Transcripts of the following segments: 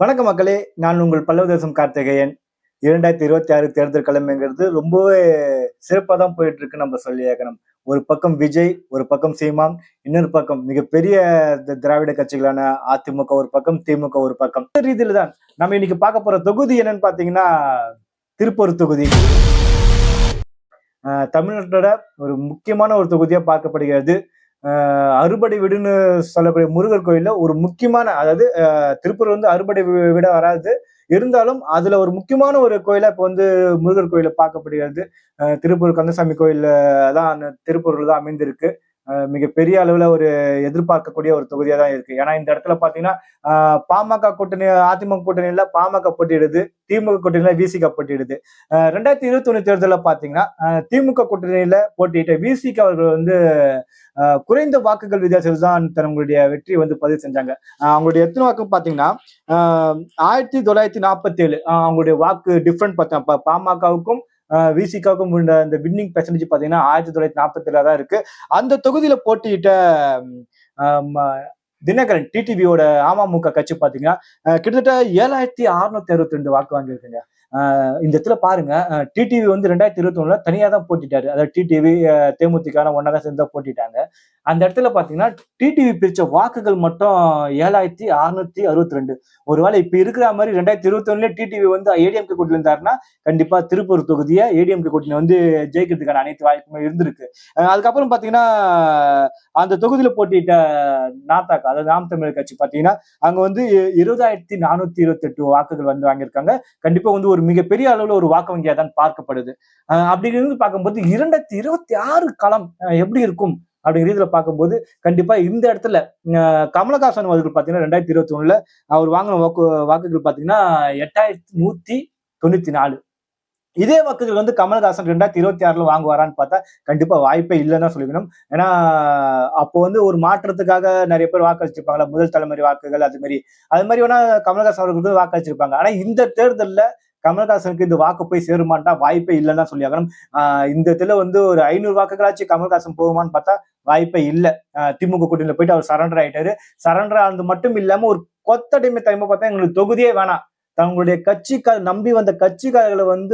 வணக்க மக்களே, நான் உங்கள் பல்லவதேசம் கார்த்திகேயன். 2026 தேர்தல் கிழமைங்கிறது ரொம்பவே சிறப்பா தான் போயிட்டு இருக்கு நம்ம சொல்லியாகணும். ஒரு பக்கம் விஜய், ஒரு பக்கம் சீமான், இன்னொரு பக்கம் மிகப்பெரிய திராவிட கட்சிகளான அதிமுக ஒரு பக்கம், திமுக ஒரு பக்கம். இந்த ரீதியில தான் நம்ம இன்னைக்கு பார்க்க போற தொகுதி என்னன்னு பாத்தீங்கன்னா, திருப்பூர் தொகுதி. தமிழ்நாட்டோட ஒரு முக்கியமான ஒரு தொகுதியா பார்க்கப்படுகிறது. அறுபடை வீடுன்னு சொல்லக்கூடிய முருகர் கோயில்ல ஒரு முக்கியமான, அதாவது திருப்பூர் வந்து அறுபடை வீடா வராது, இருந்தாலும் அதுல ஒரு முக்கியமான ஒரு கோயிலா இப்ப வந்து முருகர் கோயில பார்க்கப்படுகிறது. திருப்பூர் கந்தசாமி கோயில் தான் அந்த திருப்பூர்ல தான் அமைந்திருக்கு. மிகப்பெரிய அளவுல ஒரு எதிர்பார்க்கக்கூடிய ஒரு தொகுதியா தான் இருக்கு. ஏன்னா இந்த இடத்துல பாத்தீங்கன்னா பாமக கூட்டணி, அதிமுக கூட்டணியில பாமக போட்டியிடுது, திமுக கூட்டணியில விசிக போட்டியிடுது. 2021 தேர்தல பாத்தீங்கன்னா திமுக கூட்டணியில போட்டியிட்ட விசிக அவர்கள் வந்து குறைந்த வாக்குகள் வித்தியாசத்தில் தான் தங்களுடைய வெற்றியை வந்து பதிவு செஞ்சாங்க. அவங்களுடைய எத்தனை வாக்கு பாத்தீங்கன்னா 1947 அவங்களுடைய வாக்கு டிஃபரெண்ட் பார்த்தா பாமகவுக்கும் விசிகாவுக்கும் இந்த வின்னிங் பெர்சன்டேஜ் பாத்தீங்கன்னா 1947 தான் இருக்கு. அந்த தொகுதியில போட்டியிட்ட தினகரன் டிடிவியோட அமமுக கட்சி பாத்தீங்கன்னா கிட்டத்தட்ட 7662 வாக்கு வாங்கியிருக்குங்க. இந்த இடத்துல பாருங்க, டிடிவி வந்து 2021 தனியா தான் போட்டிட்டாரு. அதாவது டிடிவி தேமுதிக ஒன்னா தான் சேர்ந்து போட்டிட்டாங்க. அந்த இடத்துல பாத்தீங்கன்னா டிடிவி பிரிச்ச வாக்குகள் மட்டும் 7662. ஒருவேளை இப்ப இருக்கிற மாதிரி 2021 டிடிவி வந்து ஏடிஎம்கே கூட்டணி இருந்தாருன்னா கண்டிப்பா திருப்பூர் தொகுதியை ஏடிஎம்கே கூட்டணி வந்து ஜெயிக்கிறதுக்கான அனைத்து வாய்ப்புமே இருந்திருக்கு. அதுக்கப்புறம் பாத்தீங்கன்னா அந்த தொகுதியில போட்டியிட்ட நாத்தாக்கா, அதாவது நாம் தமிழர் கட்சி பாத்தீங்கன்னா அங்க வந்து 20,428 வாக்குகள் வந்து வாங்கியிருக்காங்க. கண்டிப்பா வந்து ஒரு மிகப்பெரிய அளவுல ஒரு வாக்கு வங்கியா தான் பார்க்கப்படுது. அப்படிங்கிறது பார்க்கும்போது 2026 காலம் எப்படி இருக்கும் அப்படிங்கிற பார்க்கும்போது கண்டிப்பா இந்த இடத்துல கமலஹாசன் அவர்கள் பாத்தீங்கன்னா 2021 அவர் வாங்கின வாக்குகள் பாத்தீங்கன்னா 8194. இதே வாக்குகள் வந்து கமலஹாசன் 2026 வாங்குவாரான்னு பார்த்தா கண்டிப்பா வாய்ப்பே இல்லைன்னு தான் சொல்லிக்கணும். ஏன்னா அப்போ வந்து ஒரு மாற்றத்துக்காக நிறைய பேர் வாக்களிச்சிருப்பாங்களா, முதல் தலைமுறை வாக்குகள் அது மாதிரி வேணா கமலஹாசன் அவர்களுக்கு வாக்களிச்சிருப்பாங்க. ஆனா இந்த தேர்தல்ல கமல்ஹாசனுக்கு இந்த வாக்கு போய் சேருமான்ட்டா வாய்ப்பே இல்லைன்னு தான் சொல்லி ஆகணும். இந்த இடத்துல வந்து ஒரு 500 வாக்குகளாச்சும் கமல்ஹாசன் போகுமான்னு பார்த்தா வாய்ப்பே இல்லை. திமுக கூட்டணியில போயிட்டு அவர் சரண்டர் ஆயிட்டாரு. சரண்டர் ஆனது மட்டும் இல்லாம ஒரு கொத்தடிமை டைமை பார்த்தா எங்களுக்கு தொகுதியே வேணாம், தங்களுடைய நம்பி வந்த கட்சிக்காரர்களை வந்து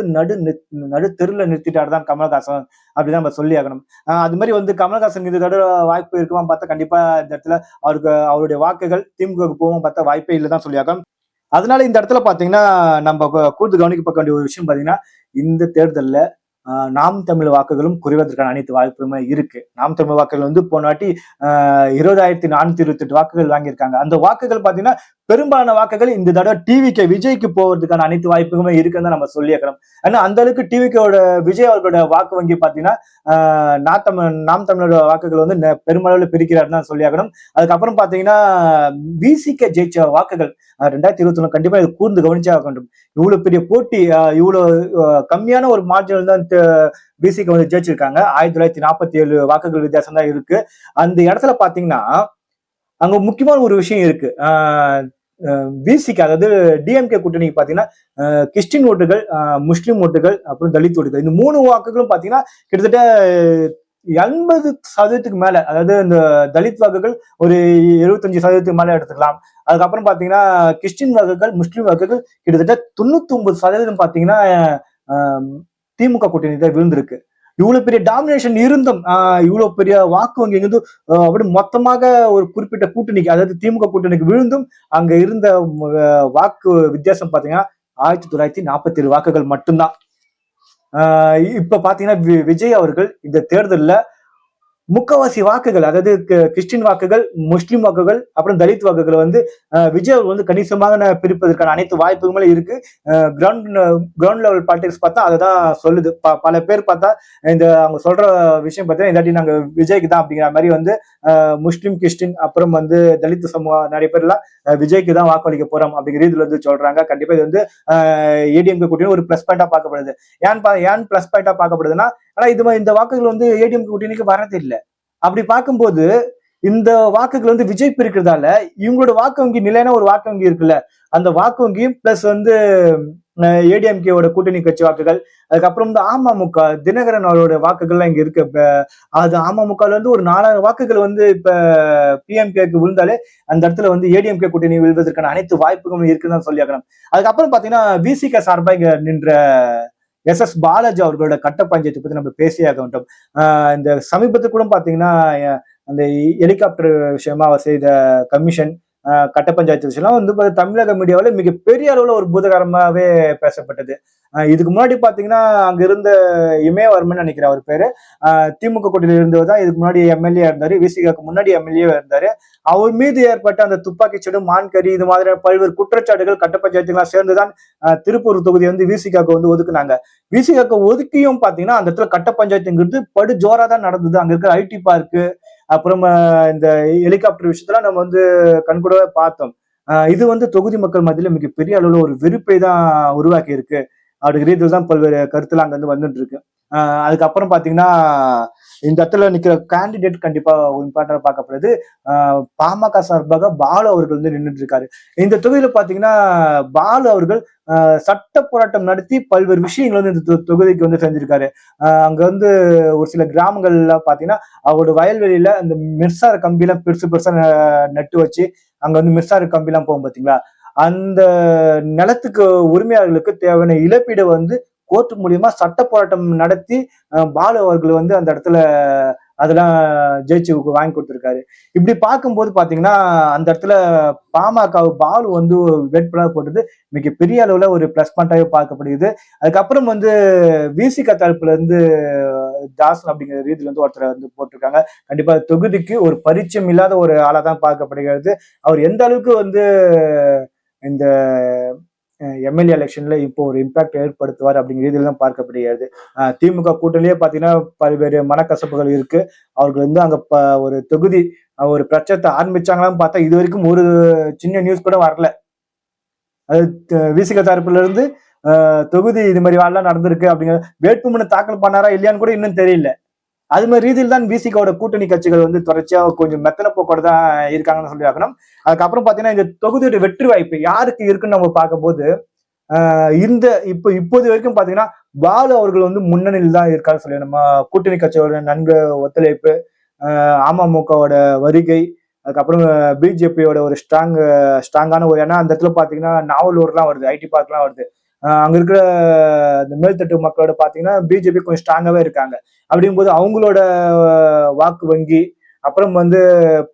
நடு தெருல நிறுத்திட்டாரு தான் கமல்ஹாசன் அப்படிதான் நம்ம சொல்லி ஆகணும். அது மாதிரி வந்து கமல்ஹாசன் இந்த தடவை வாய்ப்பு இருக்குமான்னு பார்த்தா கண்டிப்பா இந்த இடத்துல அவருடைய வாக்குகள் திமுக போகும் பார்த்தா வாய்ப்பே இல்லைதான் சொல்லி ஆகணும். அதனால இந்த இடத்துல பாத்தீங்கன்னா நம்ம கூர்ந்து கவனிக்க வேண்டிய ஒரு விஷயம் பாத்தீங்கன்னா, இந்த தேர்தல்ல நாம் தமிழ் வாக்குகளும் குறைவதற்கான அனைத்து வாய்ப்புமே இருக்கு. நாம் தமிழ் வாக்குகள் வந்து போன வாட்டி 20,428 வாக்குகள் வாங்கியிருக்காங்க. அந்த வாக்குகள் பாத்தீங்கன்னா பெரும்பாலான வாக்குகள் இந்த தடவை டிவிக்கு விஜய்க்கு போவதற்கான அனைத்து வாய்ப்புகளுமே இருக்குன்னு நம்ம சொல்லியிருக்கிறோம். ஏன்னா அந்த அளவுக்கு டிவிக்கோட விஜய் அவர்களோட வாக்கு வங்கி பாத்தீங்கன்னா நாம் தமிழோட வாக்குகள் வந்து பெருமளவுல பிரிக்கிறாருன்னு தான் சொல்லியாகணும். அதுக்கப்புறம் பாத்தீங்கன்னா விசிக ஜெயிச்ச வாக்குகள் 2021 கண்டிப்பா இது கூர்ந்து கவனிச்சா வேண்டும். இவ்வளவு பெரிய போட்டி, இவ்வளவு கம்மியான ஒரு மார்ஜின் தான் பிசிக்கு வந்து ஜெயிச்சிருக்காங்க. 1947 வாக்குகள் வித்தியாசம் தான் இருக்கு. அந்த இடத்துல பாத்தீங்கன்னா அங்க முக்கியமான ஒரு விஷயம் இருக்கு. விசிக்கு, அதாவது டிஎம்கே கூட்டணிக்கு பாத்தீங்கன்னா கிறிஸ்டின் ஓட்டுகள், முஸ்லிம் ஓட்டுகள், அப்புறம் தலித் ஓட்டுகள், இந்த 3 வாக்குகளும் பாத்தீங்கன்னா கிட்டத்தட்ட 80% மேல, அதாவது இந்த தலித் வாக்குகள் ஒரு 75% மேல எடுத்துக்கலாம். அதுக்கப்புறம் பாத்தீங்கன்னா கிறிஸ்டின் வாக்குகள், முஸ்லிம் வாக்குகள் கிட்டத்தட்ட 99% பாத்தீங்கன்னா திமுக கூட்டணி தான் விழுந்திருக்கு. இவ்வளவு பெரிய டாமினேஷன் இருந்தும் இவ்வளவு பெரிய வாக்கு வங்கி வந்து அப்படி மொத்தமாக ஒரு குறிப்பிட்ட கூட்டணிக்கு, அதாவது திமுக கூட்டணிக்கு விழுந்தும் அங்க இருந்த வாக்கு வித்தியாசம் பாத்தீங்கன்னா 1947 வாக்குகள் மட்டும்தான். இப்ப பாத்தீங்கன்னா விஜய் அவர்கள் இந்த தேர்தல்ல முக்கவாசி வாக்குகள், அதாவது கிறிஸ்டின் வாக்குகள், முஸ்லிம் வாக்குகள், அப்புறம் தலித் வாக்குகளை வந்து விஜய் அவர்கள் வந்து கணிசமாக பிரிப்பதற்கான அனைத்து வாய்ப்புகளும் இருக்கு. கிரவுண்ட் லெவல் பாலிடிக்ஸ் பார்த்தா அதுதான் சொல்லுது. பல பேர் பார்த்தா இந்த அவங்க சொல்ற விஷயம் பார்த்தீங்கன்னா இல்லாட்டி நாங்க விஜய்க்கு தான் அப்படிங்கிற மாதிரி வந்து முஸ்லிம், கிறிஸ்டின், அப்புறம் வந்து தலித் சமூகம் நிறைய பேர் எல்லாம் விஜய்க்கு தான் வாக்களிக்க போறோம் அப்படிங்கிற இதுல வந்து சொல்றாங்க. கண்டிப்பா இது வந்து ஏடிஎம்கே கூட்டணி ஒரு பிளஸ் பாயிண்டா பார்க்கப்படுது. ஏன் பிளஸ் பாயிண்டா பார்க்கப்படுதுன்னா, ஆனா இந்த வாக்குகள் வந்து ஏடிஎம்கே கூட்டணிக்கு வரது இல்லை. அப்படி பார்க்கும்போது இந்த வாக்குகள் வந்து விஜய் பிரிக்கிறதால இவங்களோட வாக்கு வங்கி நிலையான ஒரு வாக்கு வங்கி இருக்குல்ல, அந்த வாக்கு வங்கியும் பிளஸ் வந்து ஏடிஎம்கேவோட கூட்டணி கட்சி வாக்குகள், அதுக்கப்புறம் வந்து அமமுக தினகரன் அவரோட வாக்குகள்லாம் இங்க இருக்கு. இப்ப அது அமமுகல இருந்து ஒரு 4000 வாக்குகள் வந்து இப்ப பிஎம்கேக்கு விழுந்தாலே அந்த இடத்துல வந்து ஏடிஎம்கே கூட்டணி விழுவதற்கான அனைத்து வாய்ப்புகளும் இருக்குன்னு தான் சொல்லி ஆகணும். அதுக்கப்புறம் பாத்தீங்கன்னா விசிக சார்பா இங்க நின்ற பாலாஜி அவர்களோட கட்ட பஞ்சாயத்தை பத்தி நம்ம பேசியாக வேண்டும். இந்த சமீபத்துக்கு கூட பாத்தீங்கன்னா அந்த ஹெலிகாப்டர் விஷயமா அவர் செய்த கமிஷன் கட்ட பஞ்சாயத்து விஷயம்லாம் வந்து தமிழக மீடியாவில் மிகப்பெரிய அளவுல ஒரு பூதகரமாவே பேசப்பட்டது. இதுக்கு முன்னாடி பாத்தீங்கன்னா அங்க இருந்த இமயவர்மன் நினைக்கிறேன் அவர் பேரு, திமுக கூட்டணியில் இருந்தவர் தான் இதுக்கு முன்னாடி எம்எல்ஏ இருந்தாரு, விசிகாக்கு முன்னாடி எம்எல்ஏ இருந்தாரு. அவர் மீது ஏற்பட்ட அந்த துப்பாக்கி சூடு, மான்கறி, இது மாதிரியான பல்வேறு குற்றச்சாட்டுகள் கட்ட பஞ்சாயத்துலாம் சேர்ந்துதான் திருப்பூர் தொகுதி வந்து விசிகாக்கு வந்து ஒதுக்குனாங்க. விசிகாக்கு ஒதுக்கியும் பாத்தீங்கன்னா அந்த இடத்துல கட்ட பஞ்சாயத்துங்கிறது படு ஜோரா தான் நடந்தது. அங்க இருக்கிற ஐடி பார்க்கு, அப்புறம் இந்த ஹெலிகாப்டர் விஷயத்துல நம்ம வந்து கண்கூடவே பார்த்தோம். இது வந்து தொகுதி மக்கள் மத்தியில மிகப்பெரிய அளவுல ஒரு வெறுப்பை தான் உருவாக்கி இருக்கு. அப்படிங்கிற ரீதியில் தான் பல்வேறு கருத்துல அங்க வந்து வந்துட்டு இருக்கு. அதுக்கப்புறம் பாத்தீங்கன்னா இந்த இடத்துல நிக்கிற கேண்டிடேட் கண்டிப்பா இம்பார்ட்டன்டா பார்க்கப்படுது. பாமக சார்பாக பாலு அவர்கள் வந்து நின்றுட்டு இருக்காரு. இந்த தொகுதியில பாத்தீங்கன்னா பாலு அவர்கள் சட்ட போராட்டம் நடத்தி பல்வேறு விஷயங்கள் வந்து இந்த தொகுதிக்கு வந்து செஞ்சிருக்காரு. அங்க வந்து ஒரு சில கிராமங்கள்ல பாத்தீங்கன்னா அவரோட வயல்வெளியில அந்த மின்சார கம்பி எல்லாம் பெருசு பெருசா நட்டு வச்சு அங்க வந்து மின்சார கம்பி எல்லாம் போகும் பாத்தீங்களா, அந்த நிலத்துக்கு உரிமையாளர்களுக்கு தேவையான இழப்பீடு வந்து கோர்ட் மூலியமா சட்ட போராட்டம் நடத்தி பாலு அவர்கள் வந்து அந்த இடத்துல அதெல்லாம் ஜெயிச்சு வாங்கி கொடுத்திருக்காரு. இப்படி பார்க்கும்போது பாத்தீங்கன்னா அந்த இடத்துல பாமக பாலு வந்து வேட்பாளர் போட்டது மிகப்பெரிய அளவுல ஒரு பிளஸ் பாயிண்டாவே பார்க்கப்படுகிறது. அதுக்கப்புறம் வந்து விசிக தரப்புல இருந்து தாசன் அப்படிங்கிற ரீதியில வந்து ஒருத்தரை வந்து போட்டிருக்காங்க. கண்டிப்பா தொகுதிக்கு ஒரு பரிச்சயம் இல்லாத ஒரு ஆளா தான் பார்க்கப்படுகிறது. அவர் எந்த அளவுக்கு வந்து இந்த எம்எல்ஏ எலெக்ஷன்ல இப்போ ஒரு இம்பாக்ட் ஏற்படுத்துவார் அப்படிங்கிற ரீதியில தான் பார்க்கப்படுகிறது. திமுக கூட்டணியே பாத்தீங்கன்னா பல்வேறு மனக்கசப்புகள் இருக்கு. அவர்கள் வந்து அங்க ஒரு தொகுதி ஒரு பிரச்சனை ஆரம்பிச்சாங்களான்னு பார்த்தா இது வரைக்கும் ஒரு சின்ன நியூஸ் கூட வரல. அது விசிக தரப்புல இருந்து தொகுதி இது மாதிரி வாழலாம் நடந்திருக்கு அப்படிங்கிற வேட்புமனு தாக்கல் பண்ணாரா இல்லையான்னு கூட இன்னும் தெரியல. அது மாதிரி ரீதியில் தான் விசிகாவோட கூட்டணி கட்சிகள் வந்து தொடர்ச்சியா கொஞ்சம் மெத்தன போக்கோட தான் இருக்காங்கன்னு சொல்லி ஆகணும். அதுக்கப்புறம் பாத்தீங்கன்னா இந்த தொகுதியோட வெற்றி வாய்ப்பு யாருக்கு இருக்குன்னு நம்ம பார்க்கும்போது இந்த இப்போது வரைக்கும் பாத்தீங்கன்னா பாலு அவர்கள் வந்து முன்னணியில் தான் இருக்காரு சொல்லி நம்ம கூட்டணி கட்சியோட நன்கு ஒத்துழைப்பு, அமமுகவோட வருகை, அதுக்கப்புறம் பிஜேபியோட ஒரு ஸ்ட்ராங்கான ஒரு, ஏன்னா அந்த இடத்துல பாத்தீங்கன்னா நாவலூர்லாம் வருது, ஐடி பார்க்லாம் வருது. அங்க இருக்கிற இந்த மேல்தட்டு மக்களோட பாத்தீங்கன்னா பிஜேபி கொஞ்சம் ஸ்ட்ராங்காவே இருக்காங்க. அப்படிங்கும்போது அவங்களோட வாக்கு வங்கி, அப்புறம் வந்து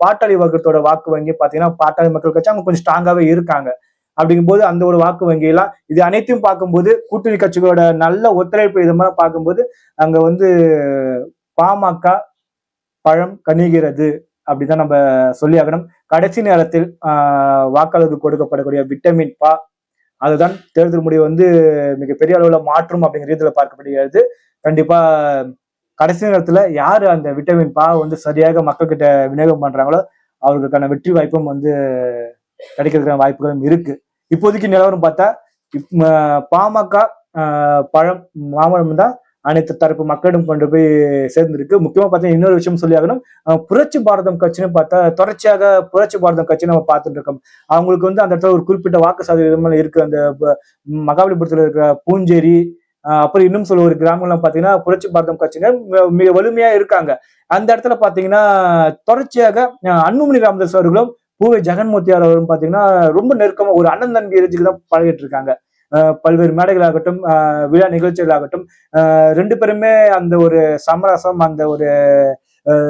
பாட்டாளி வர்க்கத்தோட வாக்கு வங்கி பாத்தீங்கன்னா பாட்டாளி மக்கள் கட்சி அவங்க கொஞ்சம் ஸ்ட்ராங்காவே இருக்காங்க. அப்படிங்கும்போது அந்த ஒரு வாக்கு வங்கி எல்லாம் இது அனைத்தையும் பார்க்கும்போது கூட்டணி கட்சிகளோட நல்ல ஒத்துழைப்பு இது மாதிரி பார்க்கும்போது அங்க வந்து பாமக பழம் கனிகிறது அப்படிதான் நம்ம சொல்லி ஆகணும். கடைசி நேரத்தில் வாக்காளருக்கு கொடுக்கப்படக்கூடிய விட்டமின் பா அதுதான் தேர்தல் முடிவு வந்து மிகப்பெரிய அளவுல மாற்றும் அப்படிங்கிற ரீதியில பார்க்கப்படுகிறது. கண்டிப்பா கடைசி நேரத்துல யாரு அந்த விட்டமின் பா வந்து சரியாக மக்கள் கிட்ட விநியோகம் பண்றாங்களோ அவர்களுக்கான வெற்றி வாய்ப்பும் வந்து கிடைக்கிறதுக்கான வாய்ப்புகளும் இருக்கு. இப்போதைக்கு நிலவரம் பார்த்தா பாமக பழம் மாமரம் தான் அனைத்து தரப்பு மக்களிடம் கொண்டு போய் சேர்ந்திருக்கு. முக்கியமா பார்த்தீங்கன்னா இன்னொரு விஷயம் சொல்லி ஆகணும், புரட்சி பாரதம் கட்சின்னு பார்த்தா தொடர்ச்சியாக புரட்சி பாரதம் கட்சி நம்ம பார்த்துட்டு இருக்கோம். அவங்களுக்கு வந்து அந்த இடத்துல ஒரு குறிப்பிட்ட வாக்கு சதவீதம் இருக்கு. அந்த மகாபலிபுரத்துல இருக்கிற பூஞ்சேரி, அப்புறம் இன்னும் சொல்ல ஒரு கிராமங்கள்லாம் பாத்தீங்கன்னா புரட்சி பாரதம் கட்சியினர் மிக வலிமையா இருக்காங்க. அந்த இடத்துல பாத்தீங்கன்னா தொடர்ச்சியாக அன்புமணி ராமதாஸ் அவர்களும் பூவை ஜெகன்மூர்த்தியார் அவரும் பாத்தீங்கன்னா ரொம்ப நெருக்கமா ஒரு அண்ணன் தம்பி இறைச்சிக்கு தான் பழகிட்டு இருக்காங்க. பல்வேறு மேடைகளாகட்டும், விழா நிகழ்ச்சிகளாகட்டும், ரெண்டு பேருமே அந்த ஒரு சமரசம், அந்த ஒரு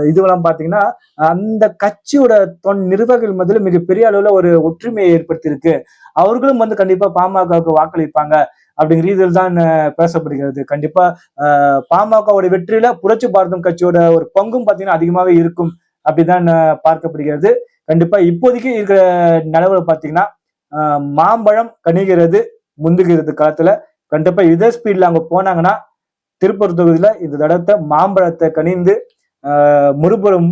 இதுவெல்லாம் பாத்தீங்கன்னா அந்த கட்சியோட நிர்வாகிகள் மத்தியில மிகப்பெரிய அளவுல ஒரு ஒற்றுமையை ஏற்படுத்தியிருக்கு. அவர்களும் வந்து கண்டிப்பா பாமகவுக்கு வாக்களிப்பாங்க அப்படிங்கிற ரீதியில் தான் பேசப்படுகிறது. கண்டிப்பா பாமகவோட வெற்றியில புரட்சி பாரதம் கட்சியோட ஒரு பங்கும் பாத்தீங்கன்னா அதிகமாவே இருக்கும் அப்படிதான் பார்க்கப்படுகிறது. கண்டிப்பா இப்போதைக்கு இருக்கிற நிலவரம் பாத்தீங்கன்னா மாம்பழம் கனிகிறது முந்துகிறது காலத்துல. கண்டிப்பா இதே ஸ்பீட்ல அங்க போனாங்கன்னா திருப்பூர் தொகுதியில இந்த தடத்தை மாம்பழத்தை கனிந்து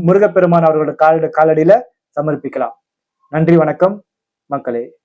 முருகப்பெருமான் அவர்களோட காலடியில சமர்ப்பிக்கலாம். நன்றி, வணக்கம் மக்களே.